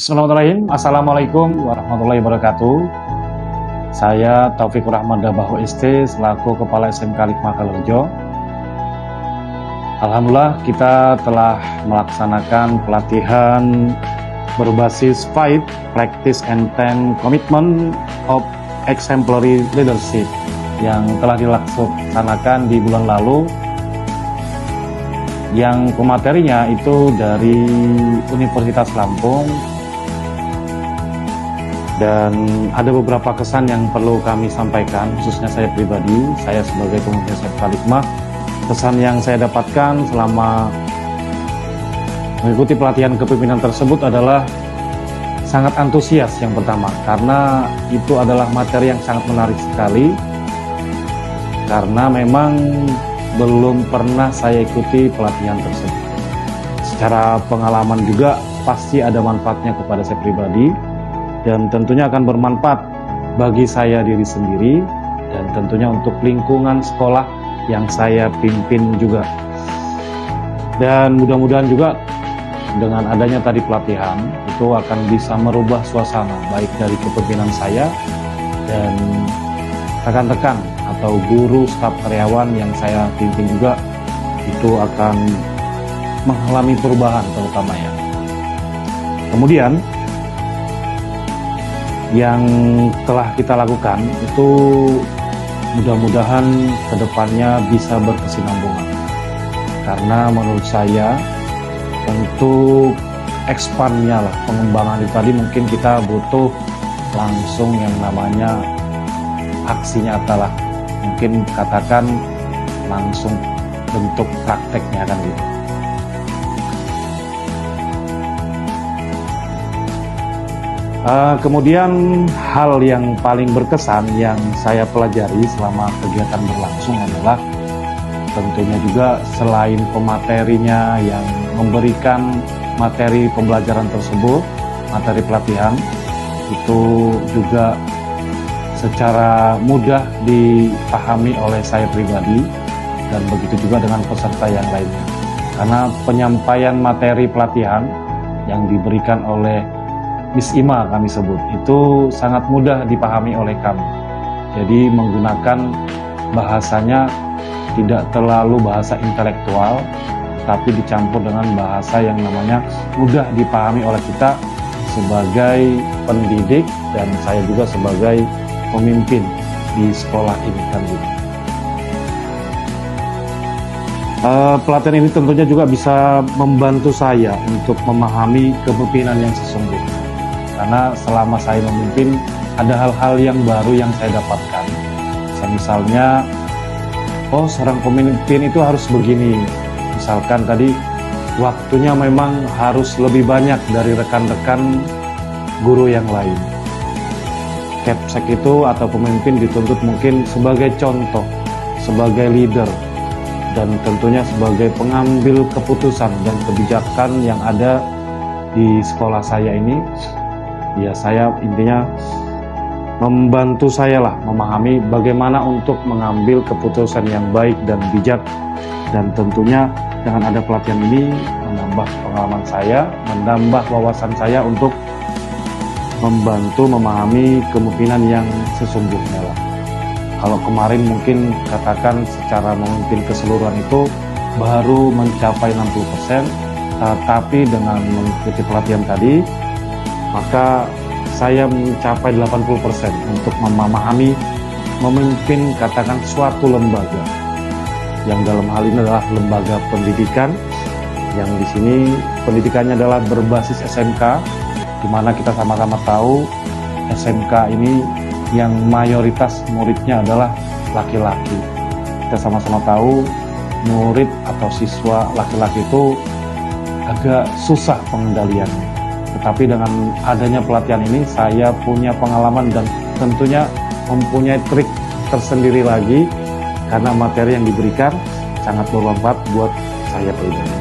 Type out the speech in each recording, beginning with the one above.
Bismillahirrahmanirrahim. Assalamualaikum warahmatullahi wabarakatuh. Saya Taufikur Rahman Dabaho ST selaku Kepala SMK Likma Kalerejo. Alhamdulillah kita telah melaksanakan pelatihan berbasis 5 Practice and 10 Commitment of Exemplary Leadership yang telah dilaksanakan di bulan lalu, yang pematerinya itu dari Universitas Lampung. Dan ada beberapa kesan yang perlu kami sampaikan, khususnya saya pribadi, saya sebagai pemimpin SMK Likma. Kesan yang saya dapatkan selama mengikuti pelatihan kepemimpinan tersebut adalah sangat antusias yang pertama, karena itu adalah materi yang sangat menarik sekali, karena memang belum pernah saya ikuti pelatihan tersebut. Secara pengalaman juga pasti ada manfaatnya kepada saya pribadi, dan tentunya akan bermanfaat bagi saya diri sendiri, dan tentunya untuk lingkungan sekolah yang saya pimpin juga. Dan mudah-mudahan juga dengan adanya tadi pelatihan itu akan bisa merubah suasana baik dari kepemimpinan saya dan rekan-rekan atau guru, staf karyawan yang saya pimpin juga, itu akan mengalami perubahan terutama ya. Kemudian yang telah kita lakukan itu mudah-mudahan kedepannya bisa berkesinambungan, karena menurut saya untuk ekspannya lah, pengembangan itu tadi mungkin kita butuh langsung yang namanya aksi nyata lah, mungkin katakan langsung bentuk prakteknya kan gitu. Kemudian hal yang paling berkesan yang saya pelajari selama kegiatan berlangsung adalah tentunya juga selain pematerinya yang memberikan materi pembelajaran tersebut, materi pelatihan, itu juga secara mudah dipahami oleh saya pribadi, dan begitu juga dengan peserta yang lainnya. Karena penyampaian materi pelatihan yang diberikan oleh Miss Ima kami sebut, itu sangat mudah dipahami oleh kami. Jadi menggunakan bahasanya tidak terlalu bahasa intelektual, tapi dicampur dengan bahasa yang namanya mudah dipahami oleh kita sebagai pendidik, dan saya juga sebagai pemimpin di sekolah ini kan gitu. Pelatihan ini tentunya juga bisa membantu saya untuk memahami kepemimpinan yang sesungguhnya. Karena selama saya memimpin, ada hal-hal yang baru yang saya dapatkan. Misalnya, oh seorang pemimpin itu harus begini. Misalkan tadi, waktunya memang harus lebih banyak dari rekan-rekan guru yang lain. Kepsek itu atau pemimpin dituntut mungkin sebagai contoh, sebagai leader, dan tentunya sebagai pengambil keputusan dan kebijakan yang ada di sekolah saya ini. Ya, saya intinya membantu saya lah memahami bagaimana untuk mengambil keputusan yang baik dan bijak, dan tentunya dengan ada pelatihan ini menambah pengalaman saya, menambah wawasan saya untuk membantu memahami kepemimpinan yang sesungguhnya lah. Kalau kemarin mungkin katakan secara memimpin keseluruhan itu baru mencapai 60%, tapi dengan mengikuti pelatihan tadi maka saya mencapai 80% untuk memahami memimpin katakan suatu lembaga, yang dalam hal ini adalah lembaga pendidikan, yang di sini pendidikannya adalah berbasis SMK, di mana kita sama-sama tahu SMK ini yang mayoritas muridnya adalah laki-laki. Kita sama-sama tahu murid atau siswa laki-laki itu agak susah pengendaliannya. Tetapi dengan adanya pelatihan ini, saya punya pengalaman dan tentunya mempunyai trik tersendiri lagi, karena materi yang diberikan sangat bermanfaat buat saya pribadi.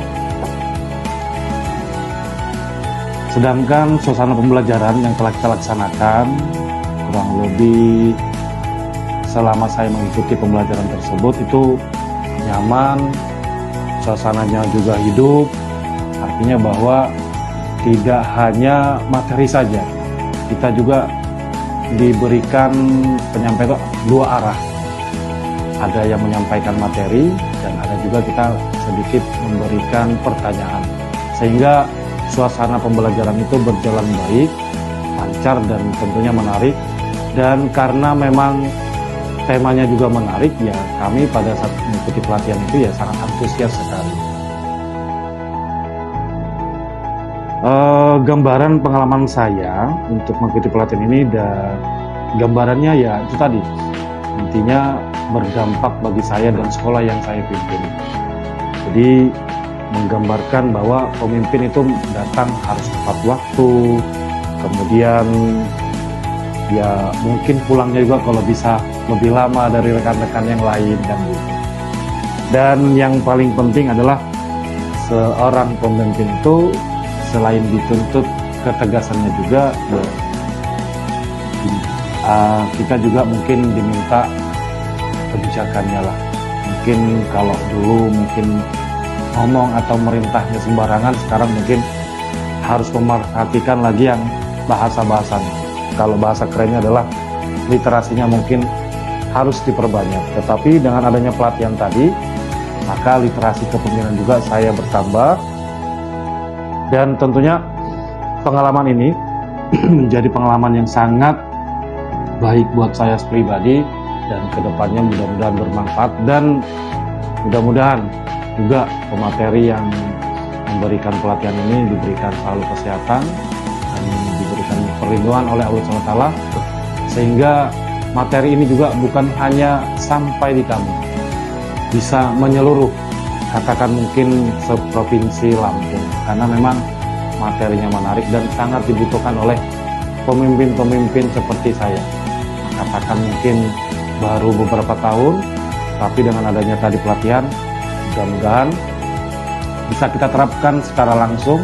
Sedangkan suasana pembelajaran yang telah kita laksanakan, kurang lebih selama saya mengikuti pembelajaran tersebut itu nyaman, suasananya juga hidup, artinya bahwa tidak hanya materi saja, kita juga diberikan penyampaian dua arah. Ada yang menyampaikan materi dan ada juga kita sedikit memberikan pertanyaan, sehingga suasana pembelajaran itu berjalan baik, lancar dan tentunya menarik. Dan karena memang temanya juga menarik, ya kami pada saat mengikuti pelatihan itu ya sangat antusias sekali. Gambaran pengalaman saya untuk mengikuti pelatihan ini, dan gambarannya ya itu tadi, intinya berdampak bagi saya dan sekolah yang saya pimpin. Jadi menggambarkan bahwa pemimpin itu datang harus tepat waktu, kemudian ya mungkin pulangnya juga kalau bisa lebih lama dari rekan-rekan yang lain kan gitu. Dan yang paling penting adalah seorang pemimpin itu selain dituntut ketegasannya juga, kita juga mungkin diminta kebijakannya lah. Mungkin kalau dulu mungkin ngomong atau merintahnya sembarangan, sekarang mungkin harus memperhatikan lagi yang bahasa-bahasanya. Kalau bahasa kerennya adalah literasinya mungkin harus diperbanyak. Tetapi dengan adanya pelatihan tadi, maka literasi kepemimpinan juga saya bertambah. Dan tentunya pengalaman ini menjadi pengalaman yang sangat baik buat saya pribadi, dan kedepannya mudah-mudahan bermanfaat, dan mudah-mudahan juga pemateri yang memberikan pelatihan ini diberikan selalu kesehatan dan diberikan perlindungan oleh Allah SWT, sehingga materi ini juga bukan hanya sampai di kami, bisa menyeluruh, katakan mungkin seprovinsi Lampung, karena memang materinya menarik dan sangat dibutuhkan oleh pemimpin-pemimpin seperti saya. Katakan mungkin baru beberapa tahun, tapi dengan adanya tadi pelatihan, mudah-mudahan bisa kita terapkan secara langsung,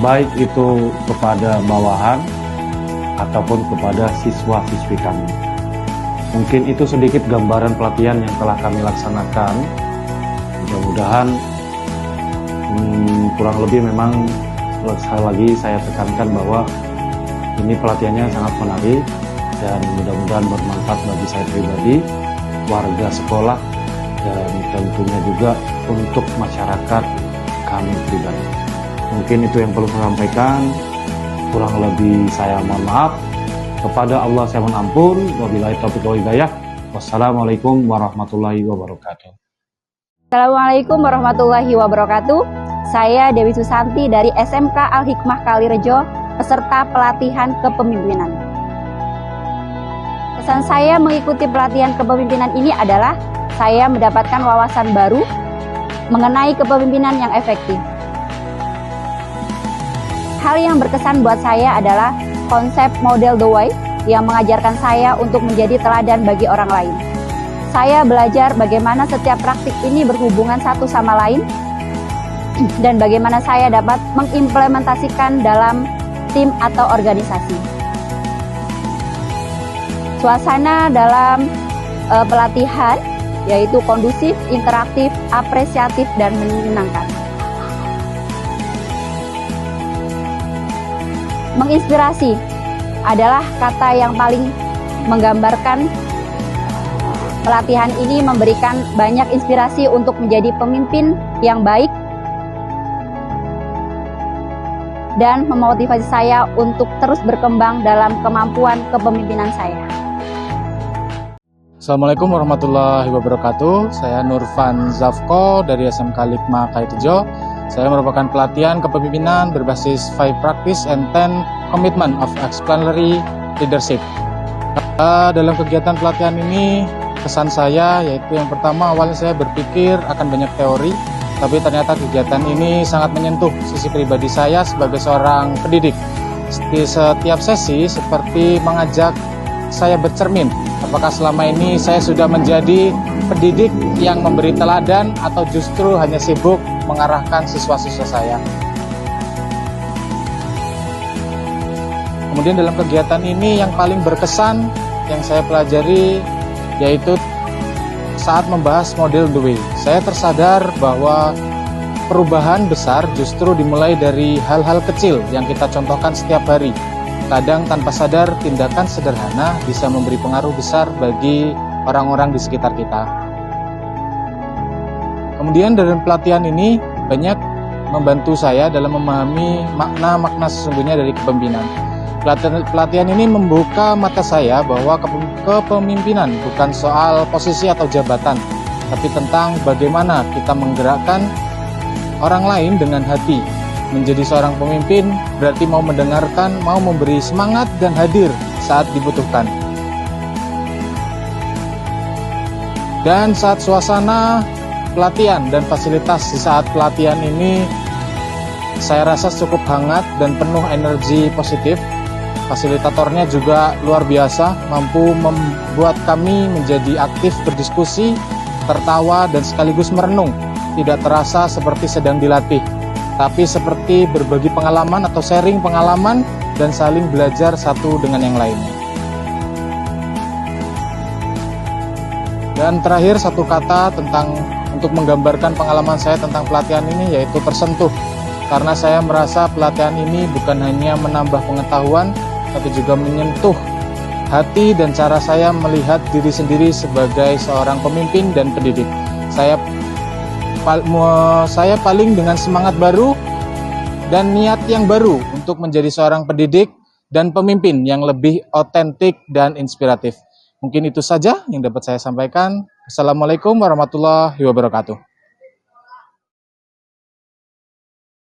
baik itu kepada bawahan ataupun kepada siswa-siswi kami. Mungkin itu sedikit gambaran pelatihan yang telah kami laksanakan. Mudah-mudahan kurang lebih memang sekali lagi saya tekankan bahwa ini pelatihannya sangat menarik dan mudah-mudahan bermanfaat bagi saya pribadi, warga sekolah, dan tentunya juga untuk masyarakat kami pribadi. Mungkin itu yang perlu saya sampaikan. Kurang lebih saya mohon maaf. Kepada Allah saya mohon ampun. Wabillahi taufiq wal hidayah. Wassalamualaikum warahmatullahi wabarakatuh. Assalamualaikum warahmatullahi wabarakatuh. Saya Dewi Susanti dari SMK Al-Hikmah Kalirejo, peserta pelatihan kepemimpinan. Kesan saya mengikuti pelatihan kepemimpinan ini adalah saya mendapatkan wawasan baru mengenai kepemimpinan yang efektif. Hal yang berkesan buat saya adalah konsep model The Way yang mengajarkan saya untuk menjadi teladan bagi orang lain. Saya belajar bagaimana setiap praktik ini berhubungan satu sama lain dan bagaimana saya dapat mengimplementasikan dalam tim atau organisasi. Suasana dalam pelatihan yaitu kondusif, interaktif, apresiatif, dan menyenangkan. Menginspirasi adalah kata yang paling menggambarkan. Pelatihan ini memberikan banyak inspirasi untuk menjadi pemimpin yang baik dan memotivasi saya untuk terus berkembang dalam kemampuan kepemimpinan saya. Assalamualaikum warahmatullahi wabarakatuh. Saya Nurfan Zafko dari SMK Al-Hikmah Kalirejo. Saya merupakan pelatihan kepemimpinan berbasis 5 Practice and 10 Commitment of Exemplary Leadership. Dalam kegiatan pelatihan ini, kesan saya yaitu yang pertama, awalnya saya berpikir akan banyak teori, tapi ternyata kegiatan ini sangat menyentuh sisi pribadi saya sebagai seorang pendidik. Di setiap sesi seperti mengajak saya bercermin, apakah selama ini saya sudah menjadi pendidik yang memberi teladan atau justru hanya sibuk mengarahkan siswa-siswa saya. Kemudian dalam kegiatan ini yang paling berkesan yang saya pelajari yaitu saat membahas model The Way. Saya tersadar bahwa perubahan besar justru dimulai dari hal-hal kecil yang kita contohkan setiap hari. Kadang tanpa sadar, tindakan sederhana bisa memberi pengaruh besar bagi orang-orang di sekitar kita. Kemudian dari pelatihan ini banyak membantu saya dalam memahami makna-makna sesungguhnya dari kepemimpinan. Pelatihan ini membuka mata saya bahwa kepemimpinan bukan soal posisi atau jabatan, tapi tentang bagaimana kita menggerakkan orang lain dengan hati. Menjadi seorang pemimpin berarti mau mendengarkan, mau memberi semangat dan hadir saat dibutuhkan. Dan saat suasana pelatihan dan fasilitas di saat pelatihan ini saya rasa cukup hangat dan penuh energi positif. Fasilitatornya juga luar biasa, mampu membuat kami menjadi aktif berdiskusi, tertawa dan sekaligus merenung. Tidak terasa seperti sedang dilatih, tapi seperti berbagi pengalaman atau sharing pengalaman dan saling belajar satu dengan yang lainnya. Dan terakhir satu kata untuk menggambarkan pengalaman saya tentang pelatihan ini, yaitu tersentuh. Karena saya merasa pelatihan ini bukan hanya menambah pengetahuan, tapi juga menyentuh hati dan cara saya melihat diri sendiri sebagai seorang pemimpin dan pendidik. Saya paling dengan semangat baru dan niat yang baru untuk menjadi seorang pendidik dan pemimpin yang lebih otentik dan inspiratif. Mungkin itu saja yang dapat saya sampaikan. Assalamualaikum warahmatullahi wabarakatuh.